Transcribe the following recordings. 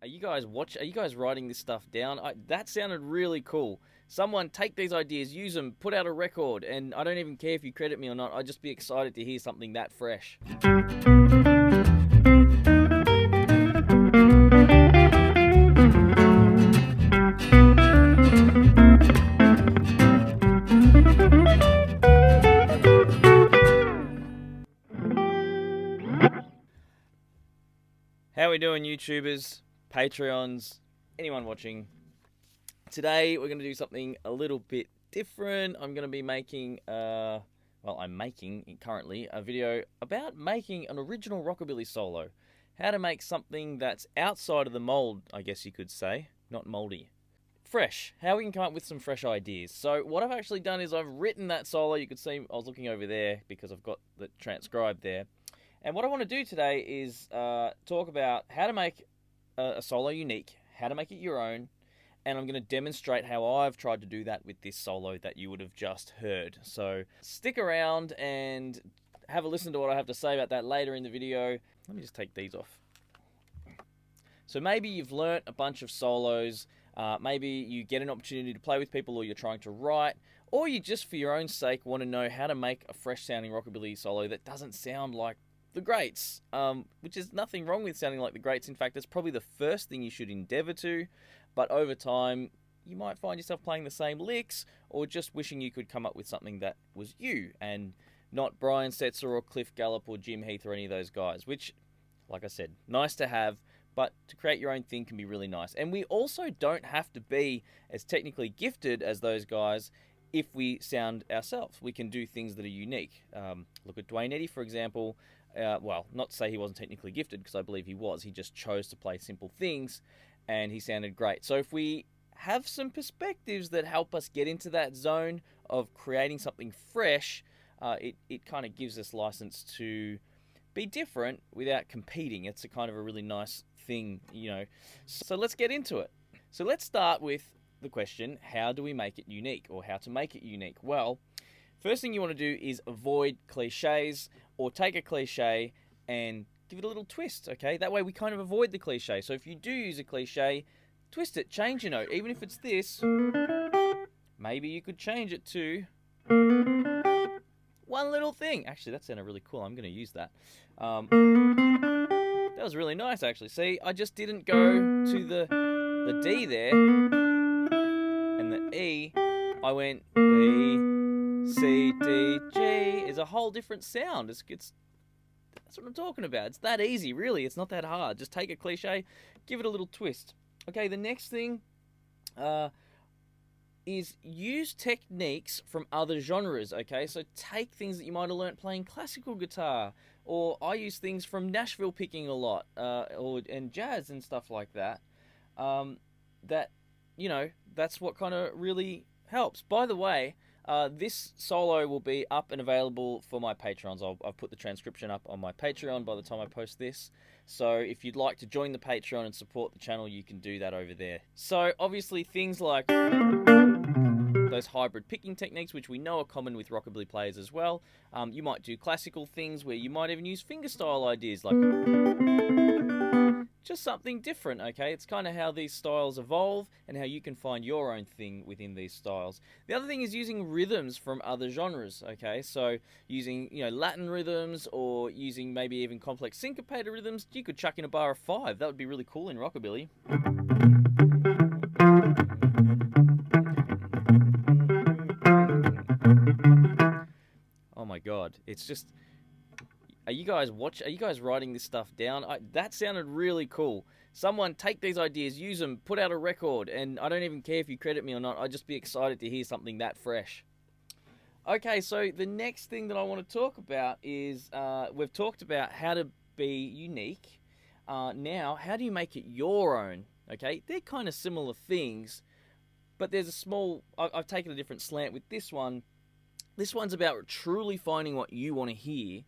Are you guys writing this stuff down? That sounded really cool. Someone take these ideas, use them, put out a record, and I don't even care if you credit me or not. I'd just be excited to hear something that fresh. How we doing, YouTubers, Patreons, anyone watching? Today we're going to do something a little bit different. I'm going to be making, I'm making currently a video about making an original Rockabilly solo. How to make something that's outside of the mold, I guess you could say, not moldy. Fresh. How we can come up with some fresh ideas. So what I've actually done is I've written that solo. You could see I was looking over there because I've got the transcribed there. And what I want to do today is talk about how to make a solo unique, how to make it your own, and I'm going to demonstrate how I've tried to do that with this solo that you would have just heard. So stick around and have a listen to what I have to say about that later in the video. Let me just take these off. So maybe you've learnt a bunch of solos, maybe you get an opportunity to play with people, or you're trying to write, or you just for your own sake want to know how to make a fresh sounding Rockabilly solo that doesn't sound like the greats, which is nothing wrong with sounding like the greats. In fact, it's probably the first thing you should endeavour to, but over time you might find yourself playing the same licks or just wishing you could come up with something that was you and not Brian Setzer or Cliff Gallup or Jim Heath or any of those guys, which, like I said, nice to have, but to create your own thing can be really nice. And we also don't have to be as technically gifted as those guys if we sound ourselves. We can do things that are unique. Look at Duane Eddy, for example. Not to say he wasn't technically gifted, because I believe he was. He just chose to play simple things, and he sounded great. So if we have some perspectives that help us get into that zone of creating something fresh, it kind of gives us license to be different without competing. It's a kind of a really nice thing, you know. So let's get into it. So let's start with the question, how do we make it unique, or how to make it unique? Well, first thing you want to do is avoid cliches, or take a cliche and give it a little twist, okay? That way we kind of avoid the cliche. So if you do use a cliche, twist it, change your note. Even if it's this, maybe you could change it to one little thing. Actually, that sounded really cool. I'm going to use that. That was really nice, actually. See, I just didn't go to the D there and the E. I went B, C, D, G is a whole different sound. It's that's what I'm talking about. It's that easy, really. It's not that hard. Just take a cliche, give it a little twist. Okay, the next thing is use techniques from other genres, okay? So take things that you might have learnt playing classical guitar, or I use things from Nashville picking a lot, and jazz and stuff like that. That's what kind of really helps. By the way, this solo will be up and available for my Patrons. I've put the transcription up on my Patreon by the time I post this. So if you'd like to join the Patreon and support the channel, you can do that over there. So obviously things like those hybrid picking techniques, which we know are common with Rockabilly players as well. You might do classical things where you might even use fingerstyle ideas, like just something different, okay? It's kind of how these styles evolve and how you can find your own thing within these styles. The other thing is using rhythms from other genres, okay? So using, Latin rhythms, or using maybe even complex syncopated rhythms. You could chuck in a bar of 5. That would be really cool in Rockabilly. Oh my god, it's just... Are you guys writing this stuff down? That sounded really cool. Someone take these ideas, use them, put out a record, and I don't even care if you credit me or not. I'd just be excited to hear something that fresh. Okay, so the next thing that I want to talk about is, we've talked about how to be unique. Now, how do you make it your own? Okay, they're kind of similar things, but there's a small... I've taken a different slant with this one. This one's about truly finding what you want to hear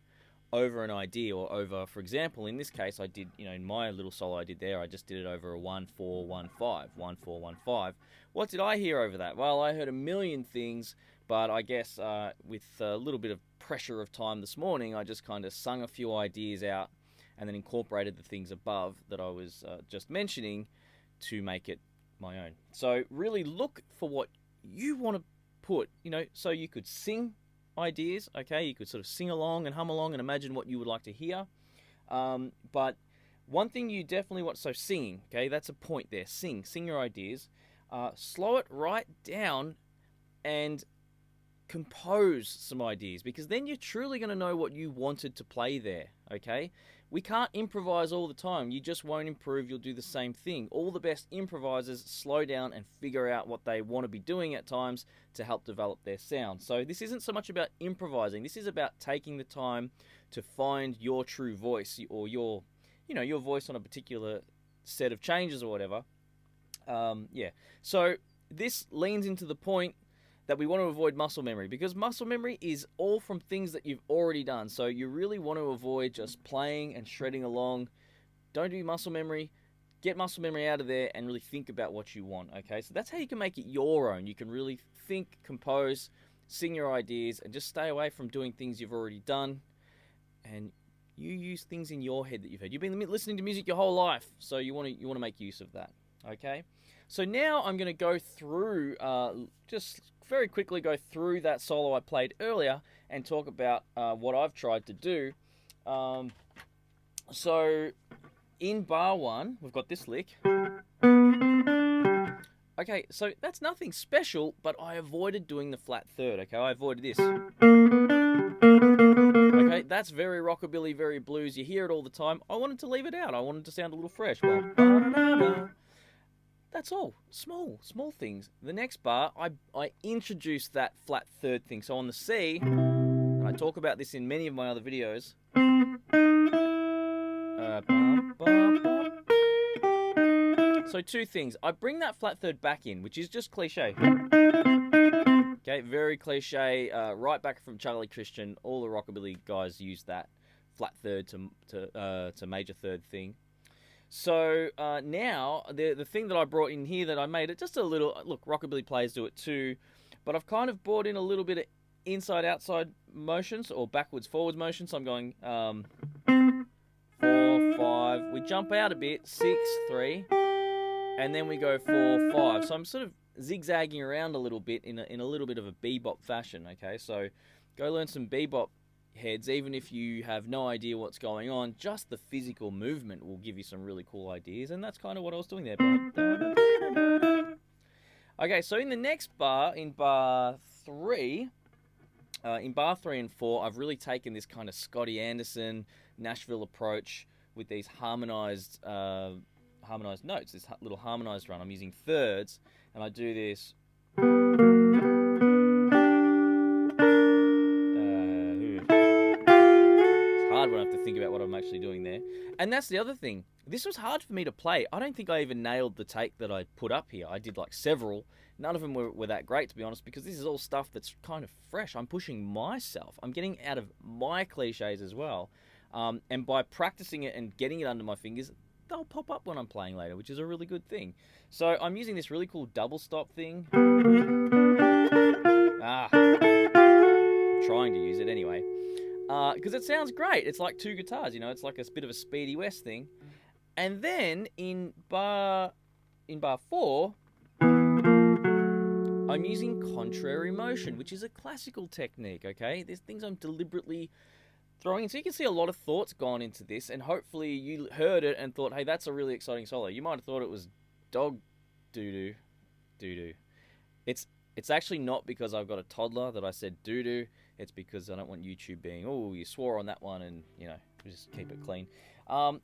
over an idea, or over, for example, in this case, I did, in my little solo I did there, I just did it over a 1-4-1-5, 1-4-1-5. What did I hear over that? Well, I heard a million things, but I guess with a little bit of pressure of time this morning, I just kind of sung a few ideas out, and then incorporated the things above that I was just mentioning to make it my own. So really look for what you want to put, so you could sing ideas, okay? You could sort of sing along and hum along and imagine what you would like to hear. But one thing you definitely want, so singing, okay? That's a point there. Sing your ideas. Slow it right down and compose some ideas, because then you're truly going to know what you wanted to play there, okay? We can't improvise all the time. You just won't improve. You'll do the same thing. All the best improvisers slow down and figure out what they want to be doing at times to help develop their sound. So this isn't so much about improvising. This is about taking the time to find your true voice, or your voice on a particular set of changes or whatever. So this leans into the point that we want to avoid muscle memory, because muscle memory is all from things that you've already done. So you really want to avoid just playing and shredding along. Don't do muscle memory. Get muscle memory out of there and really think about what you want, okay? So that's how you can make it your own. You can really think, compose, sing your ideas, and just stay away from doing things you've already done. And you use things in your head that you've heard. You've been listening to music your whole life, so you want to make use of that, okay? So now I'm going to go through, just very quickly go through that solo I played earlier and talk about what I've tried to do. So in bar 1, we've got this lick. Okay, so that's nothing special, but I avoided doing the flat third, okay? I avoided this. Okay, that's very rockabilly, very blues. You hear it all the time. I wanted to leave it out. I wanted to sound a little fresh. Well, that's all. Small things. The next bar, I introduced that flat third thing. So on the C, and I talk about this in many of my other videos. So two things. I bring that flat third back in, which is just cliche. Okay, very cliche. Right back from Charlie Christian. All the rockabilly guys use that flat third to major third thing. So now, the thing that I brought in here that I made it just a little... Look, rockabilly players do it too. But I've kind of brought in a little bit of inside-outside motions or backwards-forwards motions. So I'm going 4, 5. We jump out a bit. 6, 3. And then we go 4, 5. So I'm sort of zigzagging around a little bit in a little bit of a bebop fashion, okay? So go learn some bebop heads, even if you have no idea what's going on. Just the physical movement will give you some really cool ideas, and that's kind of what I was doing there. Okay, so in the next bar, in bar 3 and 4, I've really taken this kind of Scotty Anderson, Nashville approach with these harmonized notes, this little harmonized run. I'm using thirds, and I do this. Hard when I have to think about what I'm actually doing there. And that's the other thing. This was hard for me to play. I don't think I even nailed the take that I put up here. I did like several. None of them were that great, to be honest, because this is all stuff that's kind of fresh. I'm pushing myself. I'm getting out of my cliches as well. And by practicing it and getting it under my fingers, they'll pop up when I'm playing later, which is a really good thing. So I'm using this really cool double stop thing. I'm trying to use it anyway. Because it sounds great. It's like two guitars, it's like a bit of a Speedy West thing. And then in bar 4, I'm using contrary motion, which is a classical technique, okay? There's things I'm deliberately throwing in. So you can see a lot of thoughts gone into this, and hopefully you heard it and thought, hey, that's a really exciting solo. You might have thought it was dog doo-doo. It's actually not because I've got a toddler that I said doo-doo. It's because I don't want YouTube being, oh, you swore on that one, and, just keep it clean.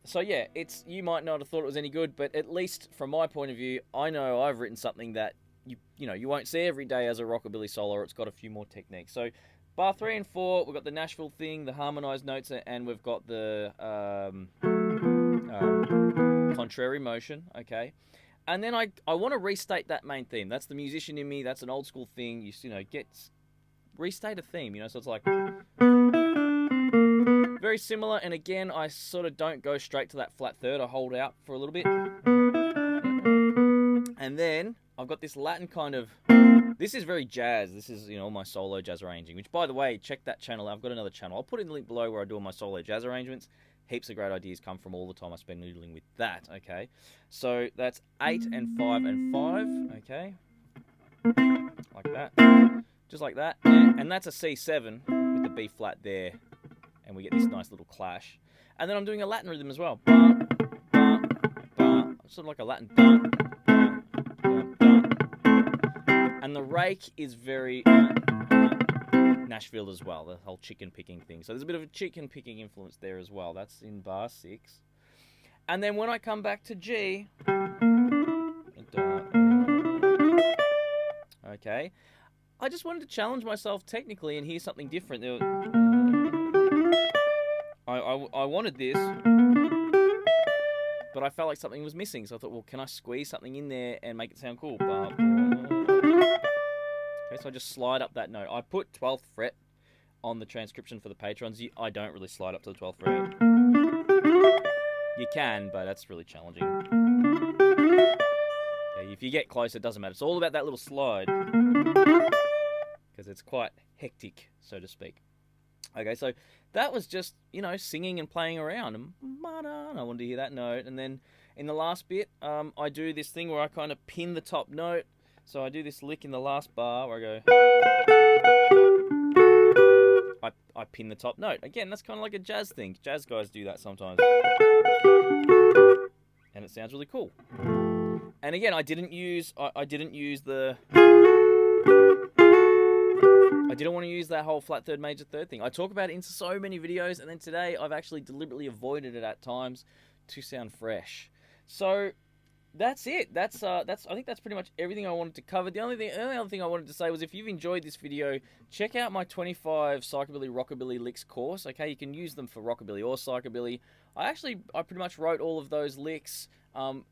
So yeah, you might not have thought it was any good, but at least from my point of view, I know I've written something that you won't see every day as a rockabilly solo. It's got a few more techniques. So bar 3 and 4, we've got the Nashville thing, the harmonized notes, and we've got the contrary motion, okay? And then I want to restate that main theme. That's the musician in me. That's an old school thing. Restate a theme, so it's like very similar. And again, I sort of don't go straight to that flat third. I hold out for a little bit. And then I've got this Latin kind of... This is very jazz. This is, my solo jazz arranging, which, by the way, check that channel. I've got another channel. I'll put in the link below where I do all my solo jazz arrangements. heaps of great ideas come from all the time I spend noodling with that, okay? So that's 8 and 5 and 5, okay? Like that. Just like that. And that's a C7 with the B flat there. And we get this nice little clash. And then I'm doing a Latin rhythm as well. Ba, ba, ba. Sort of like a Latin. Ba, ba, ba, ba. And the rake is very Nashville as well, the whole chicken picking thing. So there's a bit of a chicken picking influence there as well. That's in bar 6. And then when I come back to G, okay, I just wanted to challenge myself technically and hear something different. I wanted this, but I felt like something was missing. So I thought, well, can I squeeze something in there and make it sound cool? Okay, so I just slide up that note. I put 12th fret on the transcription for the patrons. I don't really slide up to the 12th fret. You can, but that's really challenging. Okay, if you get close, it doesn't matter. It's all about that little slide, because it's quite hectic, so to speak. Okay, so that was just, singing and playing around. And I wanted to hear that note. And then in the last bit, I do this thing where I kind of pin the top note. So I do this lick in the last bar where I go... I pin the top note. Again, that's kind of like a jazz thing. Jazz guys do that sometimes. And it sounds really cool. And again, I didn't want to use that whole flat third, major third thing. I talk about it in so many videos, and then today I've actually deliberately avoided it at times to sound fresh. So that's it. I think that's pretty much everything I wanted to cover. The only other thing I wanted to say was, if you've enjoyed this video, check out my 25 psychobilly rockabilly licks course. Okay, you can use them for rockabilly or psychobilly. I pretty much wrote all of those licks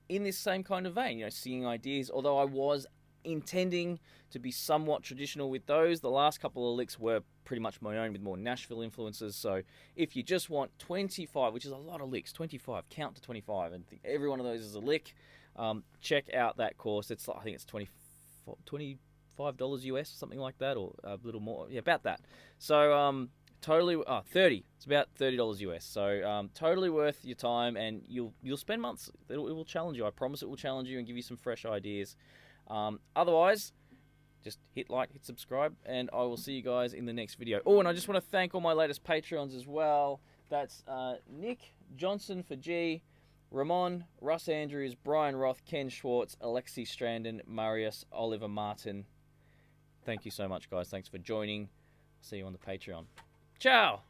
in this same kind of vein, singing ideas, although I was intending to be somewhat traditional with those. The last couple of licks were pretty much my own with more Nashville influences. So if you just want 25, which is a lot of licks, 25, count to 25, and every one of those is a lick, check out that course. I think it's $25 US, something like that, or a little more. Yeah, about that. So totally 30. It's about $30 US. So totally worth your time, and you'll spend months. It will challenge you. I promise it will challenge you and give you some fresh ideas. Otherwise, just hit like, hit subscribe, and I will see you guys in the next video. Oh, and I just want to thank all my latest Patreons as well. That's Nick Johnson for G, Ramon, Russ Andrews, Brian Roth, Ken Schwartz, Alexi Strandon, Marius, Oliver Martin. Thank you so much, guys. Thanks for joining. See you on the Patreon. Ciao!